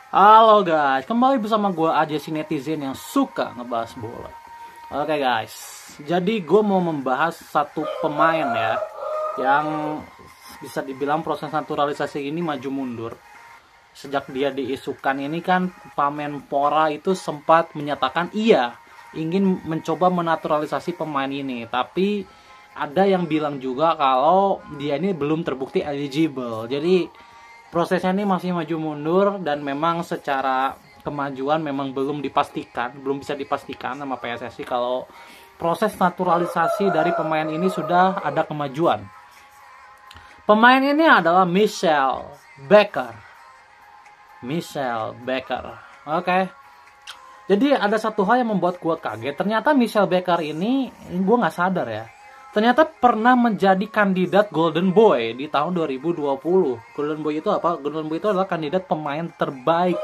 Halo guys, kembali bersama gue aja si netizen yang suka ngebahas bola. Oke guys, jadi gue mau membahas satu pemain ya, yang bisa dibilang proses naturalisasi ini maju mundur. Sejak dia diisukan ini kan, Pamenpora itu sempat menyatakan iya ingin mencoba menaturalisasi pemain ini, tapi ada yang bilang juga kalau dia ini belum terbukti eligible. Jadi prosesnya ini masih maju mundur, dan memang secara kemajuan memang belum bisa dipastikan sama PSSI kalau proses naturalisasi dari pemain ini sudah ada kemajuan. Pemain ini adalah Michel Baker. Oke. Jadi ada satu hal yang membuat gue kaget. Ternyata Michel Baker ini gue nggak sadar ya. Ternyata pernah menjadi kandidat Golden Boy di tahun 2020. Golden Boy itu apa? Golden Boy itu adalah kandidat pemain terbaik.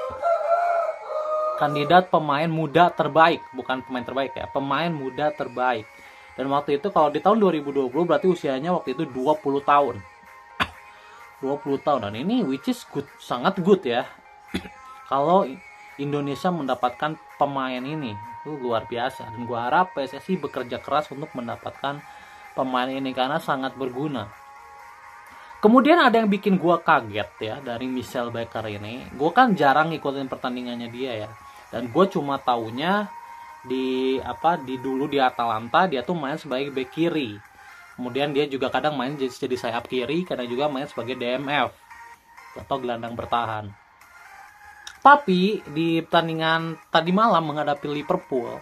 Kandidat pemain muda terbaik. Bukan pemain terbaik ya, pemain muda terbaik. Dan waktu itu kalau di tahun 2020 berarti usianya waktu itu 20 tahun. 20 tahun, dan ini which is good, sangat good ya. Kalau Indonesia mendapatkan pemain ini, itu luar biasa. Dan gue harap PSSI bekerja keras untuk mendapatkan pemain ini karena sangat berguna. Kemudian ada yang bikin gue kaget ya dari Michel Baker ini. Gue kan jarang ngikutin pertandingannya dia ya, dan gue cuma taunya dulu di Atalanta dia tuh main sebagai bek kiri. Kemudian dia juga kadang main jadi sayap kiri, kadang juga main sebagai DMF atau gelandang bertahan. Tapi di pertandingan tadi malam menghadapi Liverpool,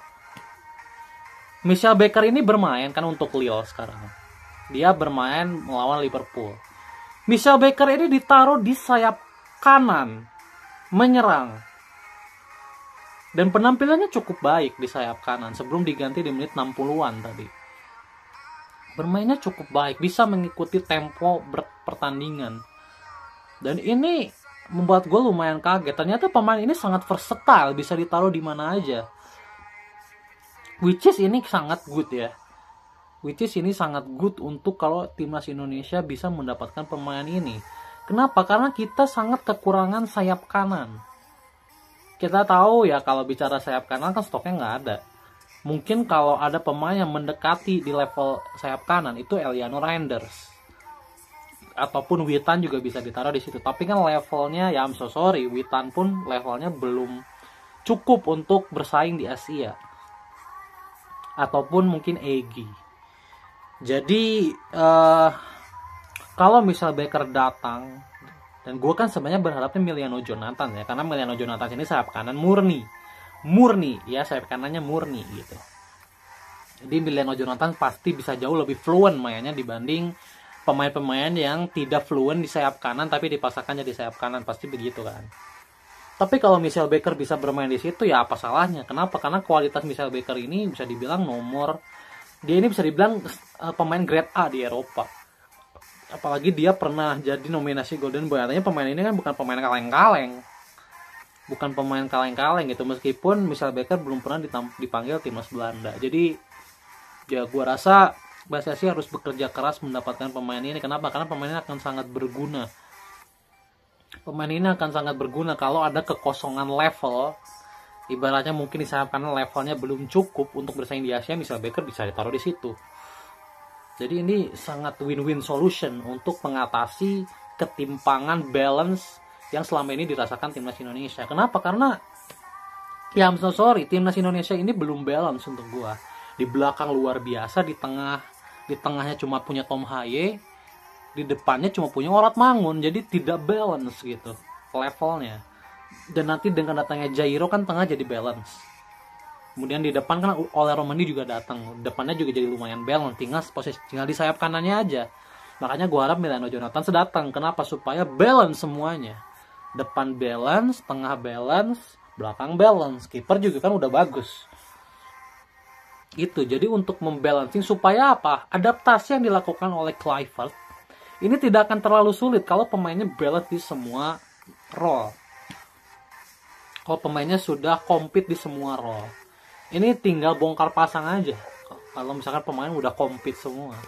Michel Baker ini bermain kan untuk Lille sekarang. Dia bermain melawan Liverpool. Michel Baker ini ditaruh di sayap kanan, menyerang. Dan penampilannya cukup baik di sayap kanan sebelum diganti di menit 60-an tadi. Bermainnya cukup baik, bisa mengikuti tempo pertandingan. Dan ini membuat gue lumayan kaget. Ternyata pemain ini sangat versatile, bisa ditaruh di mana aja. Which is ini sangat good ya. Untuk kalau timnas Indonesia bisa mendapatkan pemain ini. Kenapa? Karena kita sangat kekurangan sayap kanan. Kita tahu ya kalau bicara sayap kanan kan stoknya nggak ada. Mungkin kalau ada pemain yang mendekati di level sayap kanan itu Eliano Reinders. Ataupun Witan juga bisa ditaruh di situ. Tapi kan levelnya ya I'm so sorry, Witan pun levelnya belum cukup untuk bersaing di Asia. Ataupun mungkin Egy. Jadi kalau misal Baker datang, dan gue kan sebenarnya berharapnya Emiliano Jonathan ya, karena Emiliano Jonathan ini sayap kanan murni ya, sayap kanannya murni gitu. Jadi Emiliano Jonathan pasti bisa jauh lebih fluent mainnya dibanding pemain-pemain yang tidak fluent di sayap kanan tapi dipaksakan jadi sayap kanan, pasti begitu kan. Tapi kalau Michel Baker bisa bermain di situ ya apa salahnya? Kenapa? Karena kualitas Michel Baker ini bisa dibilang dia ini bisa dibilang pemain grade A di Eropa. Apalagi dia pernah jadi nominasi Golden Boy. Artinya pemain ini kan bukan pemain kaleng-kaleng gitu. Meskipun Michel Baker belum pernah dipanggil timnas Belanda. Jadi ya gue rasa PSSI harus bekerja keras mendapatkan pemain ini. Kenapa? Karena pemain ini akan sangat berguna. Kalau ada kekosongan level, ibaratnya mungkin di sayap kanan levelnya belum cukup untuk bersaing di Asia, Michel Baker bisa ditaruh di situ. Jadi ini sangat win-win solution untuk mengatasi ketimpangan balance yang selama ini dirasakan timnas Indonesia. Kenapa? Karena ya I'm so sorry, timnas Indonesia ini belum balance untuk gua. Di belakang luar biasa, di tengahnya cuma punya Tom Haye, di depannya cuma punya Orat Mangun, jadi tidak balance gitu levelnya. Dan nanti dengan datangnya Jairo kan tengah jadi balance. Kemudian di depan kan Ole Romani juga datang, depannya juga jadi lumayan balance, tinggal di sayap kanannya aja. Makanya gue harap Emiliano Jonathan sedatang. Kenapa? Supaya balance semuanya. Depan balance, tengah balance, belakang balance. Kiper juga kan udah bagus. Itu jadi untuk membalancing supaya apa? Adaptasi yang dilakukan oleh Kluivert ini tidak akan terlalu sulit kalau pemainnya balance di semua role. Kalau pemainnya sudah compete di semua role. Ini tinggal bongkar pasang aja. Kalau misalkan pemain udah compete semua.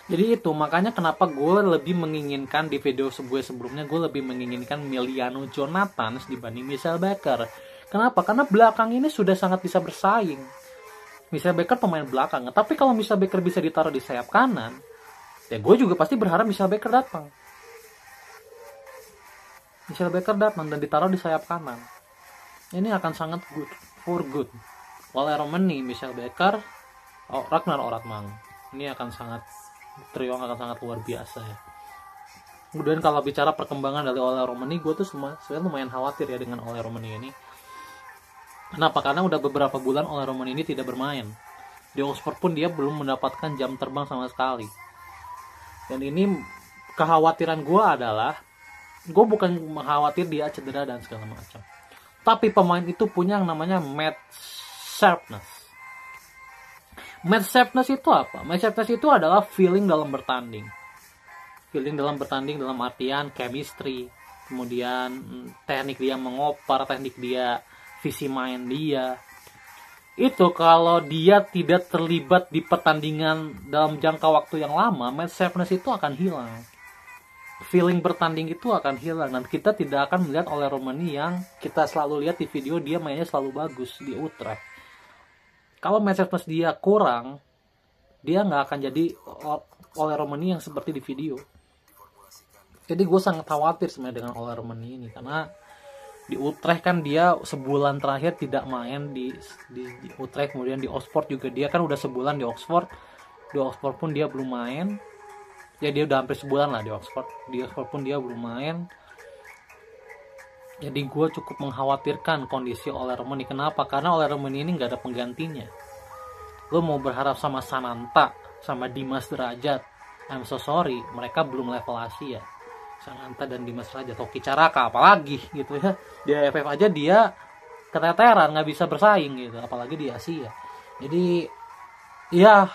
Jadi itu makanya kenapa gue lebih menginginkan di video sebelumnya gue lebih menginginkan Emiliano Jonathans dibanding Michel Baker. Kenapa? Karena belakang ini sudah sangat bisa bersaing. Michel Baker pemain belakang, tapi kalau Michel Baker bisa ditaruh di sayap kanan, ya gue juga pasti berharap Michel Baker datang. Michel Baker datang dan ditaruh di sayap kanan. Ini akan sangat good for good. Oleh Romani, Michel Baker, Ragnar Oratmang. Ini akan sangat trio akan sangat luar biasa ya. Kemudian kalau bicara perkembangan dari Ole Romani, gue tuh sebenarnya lumayan khawatir ya dengan Ole Romani ini. Kenapa? Karena udah beberapa bulan Ole Romani ini tidak bermain. Di Oxford pun dia belum mendapatkan jam terbang sama sekali. Dan ini kekhawatiran gue adalah, gue bukan khawatir dia cedera dan segala macam. Tapi pemain itu punya yang namanya match sharpness. Match sharpness itu apa? Match sharpness itu adalah feeling dalam bertanding. Feeling dalam bertanding dalam artian chemistry, kemudian teknik dia mengoper, teknik dia, visi main dia. Itu kalau dia tidak terlibat di pertandingan dalam jangka waktu yang lama, match sharpness itu akan hilang. Feeling bertanding itu akan hilang dan kita tidak akan melihat Ole Romani yang kita selalu lihat di video dia mainnya selalu bagus di Utrecht. Kalau match sharpness dia kurang, dia nggak akan jadi Ole Romani yang seperti di video. Jadi gue sangat khawatir sebenarnya dengan Ole Romani ini, karena di Utrecht kan dia sebulan terakhir tidak main di Utrecht, kemudian di Oxford juga dia kan udah sebulan di Oxford pun dia belum main. Ya dia udah hampir sebulan lah di Oxford pun dia belum main. Jadi gue cukup mengkhawatirkan kondisi Ole Romani. Kenapa? Karena Ole Romani ini nggak ada penggantinya. Lo mau berharap sama Sananta, sama Dimas Derajat, I'm so sorry, mereka belum level Asia. Sananta dan Dimas Derajat, Toki Caraka apalagi gitu ya. Di AFF aja dia keteteran, nggak bisa bersaing gitu, apalagi di Asia. Jadi ya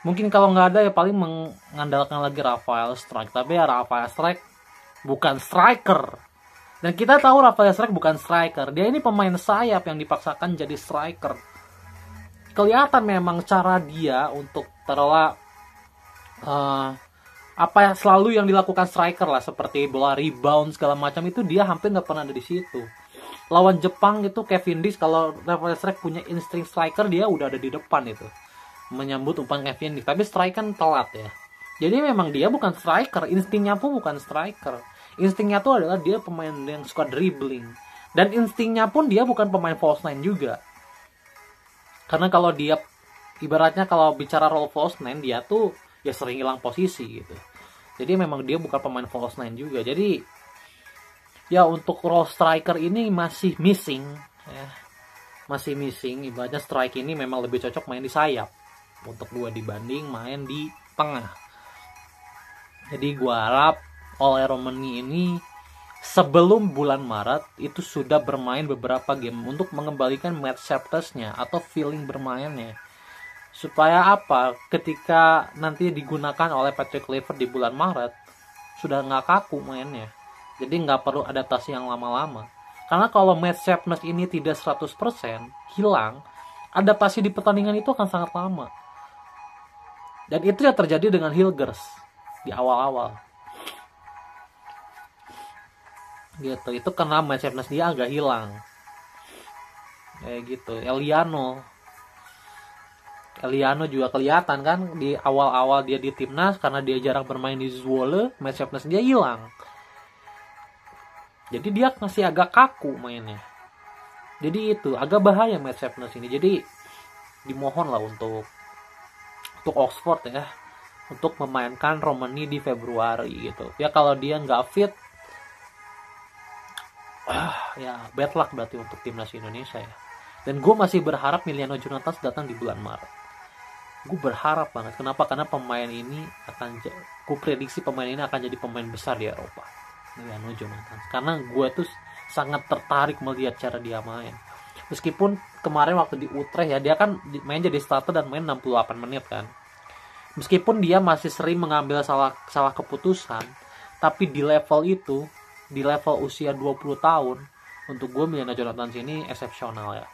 mungkin kalau nggak ada ya paling mengandalkan lagi Rafael Strike. Tapi ya Rafael Strike bukan striker. Dan kita tahu Rafael Strike bukan striker. Dia ini pemain sayap yang dipaksakan jadi striker. Kelihatan memang cara dia untuk taruhlah selalu yang dilakukan striker lah, seperti bola rebound segala macam itu dia hampir nggak pernah ada di situ. Lawan Jepang itu Kevin Dix, kalau Rafael Strike punya insting striker dia udah ada di depan itu menyambut umpan Kevin Dix. Tapi strike kan telat ya. Jadi memang dia bukan striker, instingnya pun bukan striker. Instingnya tuh adalah dia pemain yang suka dribbling. Dan instingnya pun dia bukan pemain false nine juga. Karena kalau dia, ibaratnya kalau bicara role false nine, dia tuh ya sering hilang posisi gitu. Jadi memang dia bukan pemain false nine juga. Jadi ya untuk role striker ini masih missing ya. Masih missing. Ibaratnya strike ini memang lebih cocok main di sayap untuk gue dibanding main di tengah. Jadi gue harap Ole Romani ini sebelum bulan Maret itu sudah bermain beberapa game untuk mengembalikan match sharpness-nya atau feeling bermainnya. Supaya apa? Ketika nanti digunakan oleh Patrick Kluivert di bulan Maret sudah nggak kaku mainnya. Jadi nggak perlu adaptasi yang lama-lama. Karena kalau match sharpness ini tidak 100% hilang, adaptasi di pertandingan itu akan sangat lama. Dan itu yang terjadi dengan Hilgers di awal-awal. Gitu, itu karena match sharpness dia agak hilang. Kayak gitu. Eliano juga kelihatan kan di awal-awal dia di timnas, karena dia jarang bermain di Zwolle, match sharpness dia hilang. Jadi dia masih agak kaku mainnya. Jadi itu agak bahaya match sharpness ini. Jadi dimohon lah untuk Oxford ya, untuk memainkan Romani di Februari gitu. Ya kalau dia nggak fit, ya bad luck berarti untuk timnas Indonesia ya. Dan gue masih berharap Emiliano Jonathans datang di bulan Maret. Gue berharap banget. Kenapa? Karena pemain ini gue prediksi pemain ini akan jadi pemain besar di Eropa. Emiliano Jonathans. Karena gue tuh sangat tertarik melihat cara dia main. Meskipun kemarin waktu di Utrecht ya, dia kan main jadi starter dan main 68 menit kan. Meskipun dia masih sering mengambil salah keputusan, tapi di level itu, di level usia 20 tahun, untuk gue Emiliano Jonathans ini eksepsional ya.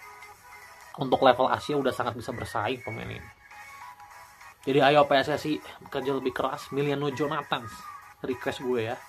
Untuk level Asia udah sangat bisa bersaing pemain ini. Jadi ayo PSSI bekerja lebih keras, Miliano Jonathan request gue ya.